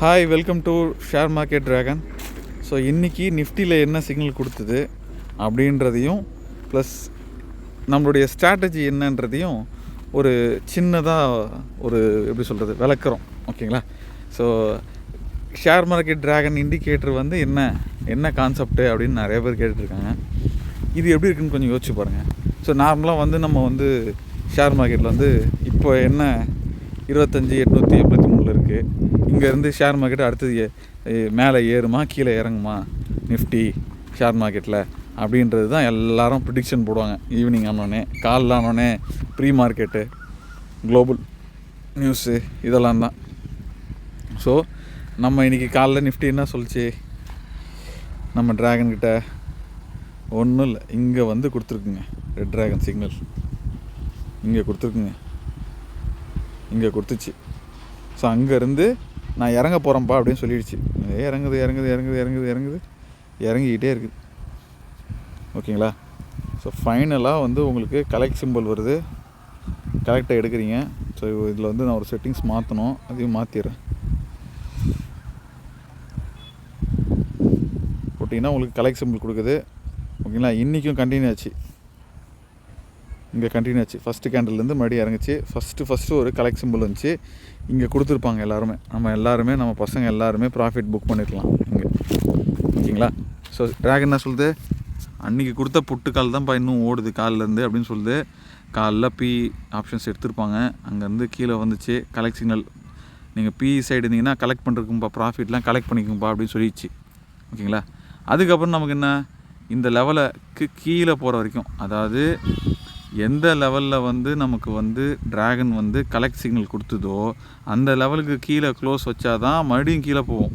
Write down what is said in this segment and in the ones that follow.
Hi, welcome to share market dragon. So இன்றைக்கி நிஃப்டியில் என்ன சிக்னல் கொடுத்தது அப்படின்றதையும் ப்ளஸ் நம்மளுடைய ஸ்ட்ராட்டஜி என்னன்றதையும் ஒரு சின்னதாக எப்படி சொல்கிறது விளக்குறோம். ஓகேங்களா? So share market dragon indicator வந்து என்ன கான்செப்ட்டு அப்படின்னு நிறைய பேர் கேட்டுட்ருக்காங்க. இது எப்படி இருக்குன்னு கொஞ்சம் யோசிச்சு பாருங்கள். ஸோ நார்மலாக வந்து நம்ம வந்து ஷேர் மார்க்கெட்டில் வந்து இப்போ என்ன 25,883 இருக்குது. இங்கேருந்து ஷேர் மார்க்கெட் அடுத்தது மேலே ஏறுமா கீழே இறங்குமா நிஃப்டி ஷேர் மார்க்கெட்டில் அப்படின்றது தான் எல்லோரும் ப்ரிடிக்ஷன் போடுவாங்க. ஈவினிங் ஆனோடனே காலைல ஆனோடனே ப்ரீ மார்க்கெட்டு குளோபல் நியூஸு இதெல்லாம் தான். ஸோ நம்ம இன்றைக்கி காலைல நிஃப்டி என்ன சொல்லிச்சு, நம்ம ட்ராகன்கிட்ட ஒன்றும் இல்லை, இங்கே வந்து கொடுத்துருக்குங்க ரெட் ட்ராகன் சிக்னல், இங்கே கொடுத்துருக்குங்க, இங்கே கொடுத்துச்சு. ஸோ அங்கேருந்து நான் இறங்க போகிறேன்ப்பா அப்படின்னு சொல்லிடுச்சு. இறங்கிக்கிட்டே இருக்குது. ஓகேங்களா? ஸோ ஃபைனலாக வந்து உங்களுக்கு கலெக்ட் சிம்பிள் வருது, கலெக்டை எடுக்கிறீங்க. ஸோ இதில் வந்து நான் ஒரு செட்டிங்ஸ் மாற்றணும், அதையும் மாற்றிடுறேன். போட்டிங்கன்னா உங்களுக்கு கலெக்ட் சிம்பிள் கொடுக்குது. ஓகேங்களா? இன்றைக்கும் கண்டினியூ ஆச்சு, இங்கே கண்டினியூ ஆச்சு. ஃபஸ்ட்டு கேண்டல்லேருந்து மறுபடியும் இறங்குச்சு. ஃபஸ்ட்டு ஒரு கலெக்ட் சிம்பிள் வந்துச்சு. இங்கே கொடுத்துருப்பாங்க எல்லாருமே நம்ம பசங்க எல்லாருமே ப்ராஃபிட் புக் பண்ணிருக்கலாம் இங்கே. ஓகேங்களா? ஸோ ட்ராகன் என்ன சொல்லுது, அன்றைக்கி கொடுத்த புட்டுக்கால் தான்ப்பா இன்னும் ஓடுது காலிலேருந்து அப்படின்னு சொல்லுது. காலைல பி ஆப்ஷன்ஸ் எடுத்துருப்பாங்க, அங்கேருந்து கீழே வந்துச்சு கலெக்ட் சிக்னல். நீங்கள் பி சைடு இருந்தீங்கன்னா கலெக்ட் பண்ணுறதுக்கும்பா, ப்ராஃபிட்லாம் கலெக்ட் பண்ணிக்கும்பா அப்படின்னு சொல்லிடுச்சு. ஓகேங்களா? அதுக்கப்புறம் நமக்கு என்ன, இந்த லெவலுக்கு கீழே போகிற வரைக்கும், அதாவது எந்த லெவலில் வந்து நமக்கு வந்து ட்ராகன் வந்து கலெக்ட் சிக்னல் கொடுத்ததோ அந்த லெவலுக்கு கீழே க்ளோஸ் வச்சா தான் மறுபடியும் கீழே போவோம்,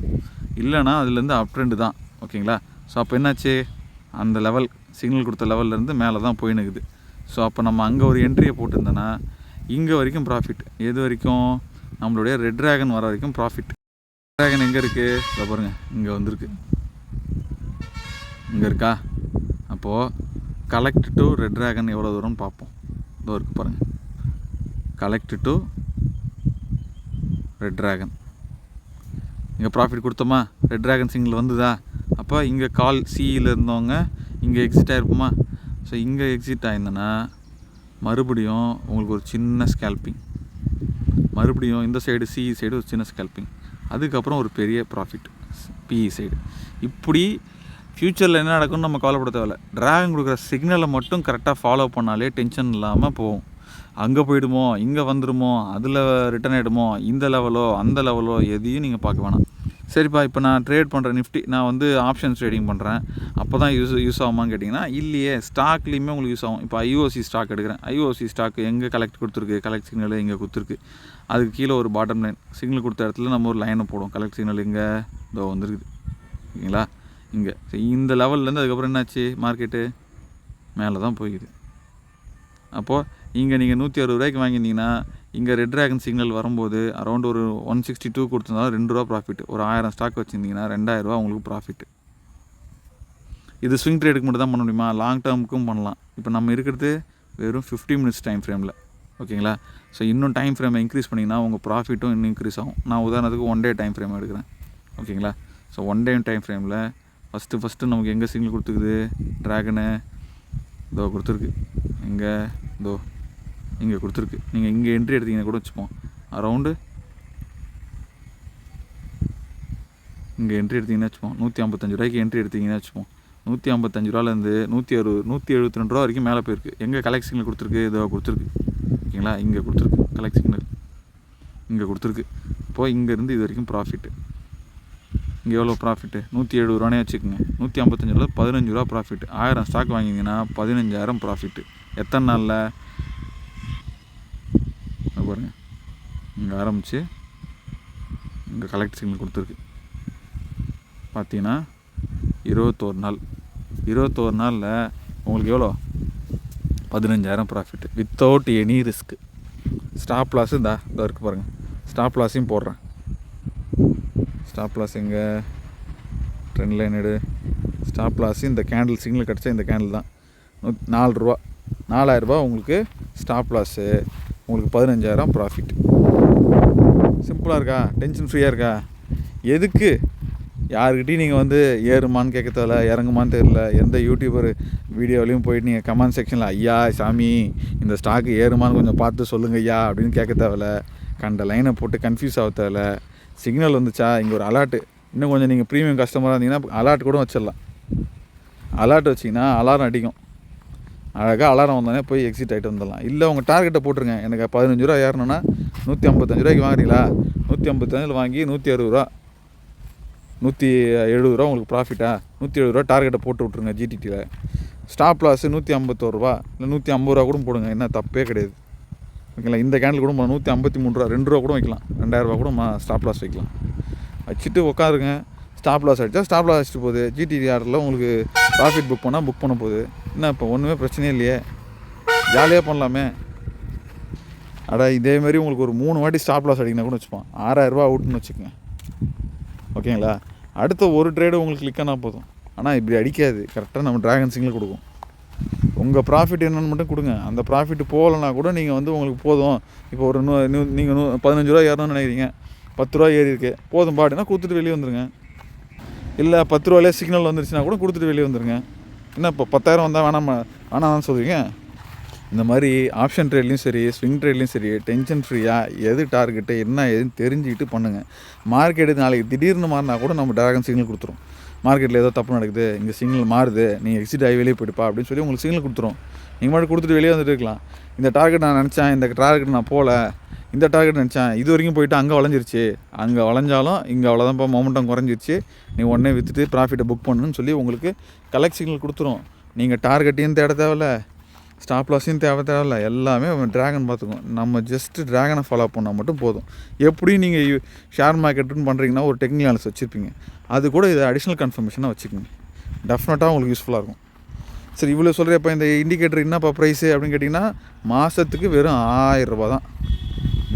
இல்லைனா அதுலேருந்து அப் ட்ரெண்டு தான். ஓகேங்களா? ஸோ அப்போ என்னாச்சு, அந்த லெவல் சிக்னல் கொடுத்த லெவல்லேருந்து மேலே தான் போயினுக்குது. ஸோ அப்போ நம்ம அங்கே ஒரு என்ட்ரியை போட்டிருந்தோன்னா இங்கே வரைக்கும் ப்ராஃபிட், எது வரைக்கும், நம்மளுடைய ரெட் ட்ராகன் வர வரைக்கும் ப்ராஃபிட். ட்ராகன் எங்கே இருக்குது, இதை பாருங்கள், இங்கே வந்திருக்கு, இங்கே இருக்கா. அப்போது கலெக்ட் டு ரெட் ட்ராகன் எவ்வளோ தூரம்னு பார்ப்போம். இதோ இருக்குது பாருங்கள், கலெக்ட் டு ரெட் ட்ராகன். இங்கே ப்ராஃபிட் கொடுத்தோமா, ரெட் ட்ராகன் சிங்கிள் வந்துதா. அப்போ இங்கே கால் சியில் இருந்தவங்க இங்கே எக்ஸிட் ஆகிருப்போமா. ஸோ இங்கே எக்ஸிட் ஆயிருந்தேன்னா மறுபடியும் உங்களுக்கு ஒரு சின்ன ஸ்கேல்பிங், மறுபடியும் இந்த சைடு சிஇ சைடு ஒரு சின்ன ஸ்கேல்பிங், அதுக்கப்புறம் ஒரு பெரிய ப்ராஃபிட் பிஇ சைடு. இப்படி ஃப்யூச்சரில் என்ன நடக்கும்னு நம்ம கவலைப்பட தேவையில்ல. ட்ராகன் கொடுக்குற சிக்னலை மட்டும் கரெக்டாக ஃபாலோ பண்ணாலே டென்ஷன் இல்லாமல் போகும். அங்கே போயிடுமோ, இங்கே வந்துடுமோ, அதில் ரிட்டர்ன் ஆகிடுமோ, இந்த லெவலோ அந்த லெவலோ எதையும் நீங்கள் பார்க்க வேணாம். சரிப்பா, இப்போ நான் ட்ரேட் பண்ணுறேன் நிஃப்டி, நான் வந்து ஆப்ஷன்ஸ் ட்ரேடிங் பண்ணுறேன், அப்போ தான் யூஸ் ஆகுமான்னு கேட்டிங்கன்னா இல்லையே, ஸ்டாக்லேயுமே உங்களுக்கு யூஸ் ஆகும். இப்போ ஐஓசி ஸ்டாக் எடுக்கிறேன், ஐஓசி ஸ்டாக் எங்கே கலெக்ட் கொடுத்துருக்கு, கலெக்ட் சிக்னல் இங்கே கொடுத்துருக்கு, அதுக்கு கீழே ஒரு பாட்டம் லைன் சிக்னல் கொடுத்த இடத்துல நம்ம ஒரு லைனை போடுவோம், கலெக்ட் சிக்னல் இங்கே இதோ வந்துருக்குது. ஓகேங்களா? இங்கே இந்த லெவல்லேருந்து அதுக்கப்புறம் என்னாச்சு, மார்க்கெட்டு மேலே தான் போய்க்குது. அப்போது இங்கே நீங்கள் 160 ரூபாய்க்கு வாங்கியிருந்தீங்கன்னா இங்கே ரெட் ட்ராகன் சிக்னல் வரும்போது அரௌண்ட் ஒரு 162 கொடுத்துருந்தாலும் 2 ரூபா ப்ராஃபிட். ஒரு 1000 ஸ்டாக் வச்சுருந்தீங்கன்னா 2000 ரூபா உங்களுக்கு ப்ராஃபிட். இது ஸ்விங் ட்ரேடுக்கு மட்டும் தான் பண்ண முடியுமா, லாங் டேர்முக்கும் பண்ணலாம். இப்போ நம்ம இருக்கிறது வெறும் 50 மினிட்ஸ் டைம் ஃப்ரேமில். ஓகேங்களா? ஸோ இன்னும் டைம் ஃப்ரேமை இன்க்ரீஸ் பண்ணிங்கன்னா உங்கள் ப்ராஃபிட்டும் இன்னும் இன்க்ரீஸ் ஆகும். நான் உதாரணத்துக்கு 1 டே டைம் ஃப்ரேம் எடுக்கிறேன். ஓகேங்களா? ஸோ 1 டே டைம் ஃப்ரேமில் ஃபஸ்ட்டு நமக்கு எங்கே சிக்னல் கொடுத்துக்குது, ட்ராகனு இதோ கொடுத்துருக்கு, இங்கே இதோ இங்கே கொடுத்துருக்கு. நீங்கள் இங்கே என்ட்ரி எடுத்தீங்கன்னா கூட வச்சுப்போம், அரௌண்டு இங்கே என்ட்ரி எடுத்திங்கன்னா வச்சுப்போம் 155 ரூபாய்க்கு என்ட்ரி எடுத்திங்கன்னா வச்சுப்போம். 155 ரூபாலேருந்து 172 ரூபா வரைக்கும் மேலே போயிருக்கு. எங்கே கலெக்ட் சிக்னல் கொடுத்துருக்கு, இதோ கொடுத்துருக்கு. ஓகேங்களா? இங்கே கொடுத்துருக்கு கலெக்ட் சிக்னல், இங்கே கொடுத்துருக்கு. இப்போது இங்கேருந்து இது வரைக்கும் ப்ராஃபிட்டு. இங்கே எவ்வளோ ப்ராஃபிட்டு, 170 ரூபானே வச்சுக்கோங்க. 155 ரூபா 15 ரூபா ப்ராஃபிட். 1000 stock வாங்கிங்கன்னா 15000 profit. எத்தனை நாளில் பாருங்கள், இங்கே ஆரம்பித்து இங்கே கலெக்ட் சிக்னல் கொடுத்துருக்கு பார்த்தீங்கன்னா 21 நாள். 21 நாளில் உங்களுக்கு எவ்வளோ, 15000 profit without any risk. Stop loss இதோ இருக்குது பாருங்கள், ஸ்டாப் லாஸையும் போடுறேன். ஸ்டாப் லாஸ் எங்கே, ட்ரெண்ட் லைன் எடு. ஸ்டாப் லாஸு இந்த கேண்டில் சிக்னல் கிடச்சா இந்த கேண்டில் தான் 4 ரூபா, 4000 ரூபா உங்களுக்கு ஸ்டாப் லாஸு, உங்களுக்கு 15000 ப்ராஃபிட். சிம்பிளாக இருக்கா, டென்ஷன் ஃப்ரீயாக இருக்கா. எதுக்கு யாருக்கிட்டையும் நீங்கள் வந்து ஏறுமான்னு கேட்க தேவையில்ல, இறங்குமான்னு தெரியல. எந்த யூடியூபர் வீடியோலையும் போயிட்டு நீங்கள் கமெண்ட் செக்ஷனில் ஐயா சாமி இந்த ஸ்டாக்கு ஏறுமான்னு கொஞ்சம் பார்த்து சொல்லுங்க ஐயா அப்படின்னு கேட்க தேவையில்ல. கண்ட லைனை போட்டு கன்ஃபியூஸ் ஆக தேவையில்ல. சிக்னல் வந்துச்சா இங்கே ஒரு அலர்ட்டு, இன்னும் கொஞ்சம் நீங்கள் ப்ரீமியம் கஸ்டமராக இருந்தீங்கன்னா அலர்ட் கூட வச்சிடலாம். அலர்ட் வச்சிங்கன்னா அலாரம் அடிக்கும், அழகாக அலாரம் வந்தோடனே போய் எக்ஸிட் ஆகிட்டு வந்துடலாம். இல்லை உங்கள் டார்கெட்டை போட்டுருங்க, எனக்கு 15 ரூபா ஏறணும்னா 155 ரூபாய்க்கு வாங்குறீங்களா, 155 வாங்கி 160 ரூபா 170 ரூபா உங்களுக்கு ப்ராஃபிட்டா, 170 ரூபா டார்கெட்டை போட்டு விட்ருங்க. ஜிடிடியில் ஸ்டாப் லாஸ் 151 ரூபா இல்லை 150 ரூபா கூட போடுங்க, என்ன தப்பே கிடையாது. ஓகேங்களா? இந்த கேண்டில் கூட 153 ரூபா 2 ரூபா கூட வைக்கலாம், 2000 ரூபா கூட ஸ்டாப் லாஸ் வைக்கலாம். வச்சுட்டு உட்காருங்க. ஸ்டாப் லாஸ் அடித்தா ஸ்டாப் லாஸ் அடிச்சுட்டு போகுது. ஜிடிடி ஆர்டரில் உங்களுக்கு ப்ராஃபிட் புக் பண்ணால் புக் பண்ண போகுது. என்ன இப்போ ஒன்றுமே பிரச்சனையே இல்லையே, ஜாலியாக பண்ணலாமே. இதேமாரி உங்களுக்கு ஒரு 3 வாட்டி ஸ்டாப் லாஸ் அடிக்கணும் கூட வச்சுப்பான், 6000 ரூபா அவுட்னு வச்சுக்கோங்க. ஓகேங்களா? அடுத்த ஒரு ட்ரேடு உங்களுக்கு கிளிக் ஆனால் போதும். ஆனால் இப்படி அடிக்காது, கரெக்டாக நம்ம டிராகன் சிங்கில் கொடுக்கும். உங்கள் ப்ராஃபிட் என்னென்னு மட்டும் கொடுங்க. அந்த ப்ராஃபிட் போகலைன்னா கூட நீங்கள் வந்து உங்களுக்கு போதும், இப்போ ஒரு நீங்கள் 15 ரூபா ஏறணும்னு நினைக்கிறீங்க, 10 ரூபா ஏறி இருக்கு போதும் பாட்டுனா கொடுத்துட்டு வெளியே வந்துடுங்க. இல்லை 10 ரூபாயிலே சிக்னல் வந்துருச்சுன்னா கூட கொடுத்துட்டு வெளியே வந்துடுங்க. என்ன இப்போ 10,000 வந்தால் வேணாம்னு சொல்கிறீங்க? இந்த மாதிரி ஆப்ஷன் ட்ரேட்லேயும் சரி, ஸ்விங் ட்ரேட்லேயும் சரி, டென்ஷன் ஃப்ரீயாக எது டார்கெட்டு என்ன எதுன்னு தெரிஞ்சுக்கிட்டு பண்ணுங்கள். மார்க்கெட்டு நாளைக்கு திடீர்னு மாறினா கூட நம்ம டிராகன் சிக்னல் கொடுத்துரும். மார்க்கெட்டில் ஏதோ தப்பு நடக்குது, இங்கே சிக்னல் மாறுது, நீங்கள் எக்ஸிட் ஆகி வெளியே போயிடுப்பா அப்படின்னு சொல்லி உங்களுக்கு சிக்னல் கொடுத்துரும். நீங்கள் மட்டும் கொடுத்துட்டு வெளியே வந்துட்டு இருக்கலாம். இந்த டார்கெட் நான் நினச்சேன், இந்த டார்கெட் நான் போகல, இந்த டார்கெட் நினச்சேன், இது வரைக்கும் போயிட்டு அங்கே வளைஞ்சிருச்சு, அங்கே வளைஞ்சாலும் இங்கே அவ்வளோதான்ப்பா மொமெண்டம் குறைஞ்சிருச்சு, நீ உடனே விற்றுட்டு ப்ராஃபிட்டை புக் பண்ணணுன்னு சொல்லி உங்களுக்கு கலெக்ட் சிக்னல் கொடுத்துரும். நீங்கள் டார்கெட்டையும் தேட தேவையில்ல, ஸ்டாப் லாஸையும் தேவையில்ல, எல்லாமே டிராகன் பார்த்துக்கும். நம்ம ஜஸ்ட்டு டிராகனை ஃபாலோ பண்ணால் மட்டும் போதும். எப்படியும் நீங்கள் ஷேர் மார்க்கெட்டுன்னு பண்ணுறீங்கன்னா ஒரு டெக்னிக்கல் அனாலிசிஸ் வச்சுருப்பீங்க, அது கூட இதை அடிஷ்னல் கன்ஃபர்மேஷனாக வச்சுக்கோங்க. டெஃபினட்டாக உங்களுக்கு யூஸ்ஃபுல்லாக இருக்கும். சரி, இவ்வளோ சொல்கிறப்ப இந்த இண்டிகேட்டர் என்னப்பா ப்ரைஸு அப்படின்னு கேட்டிங்கன்னா மாதத்துக்கு வெறும் 1000 ரூபா தான்.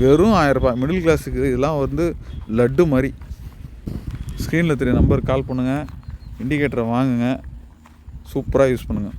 வெறும் 1000 ரூபா. மிடில் கிளாஸுக்கு இதெல்லாம் வந்து லட்டு மாதிரி. ஸ்க்ரீனில் தெரிய நம்பருக்கு கால் பண்ணுங்கள், இண்டிகேட்டரை வாங்குங்க, சூப்பராக யூஸ் பண்ணுங்கள்.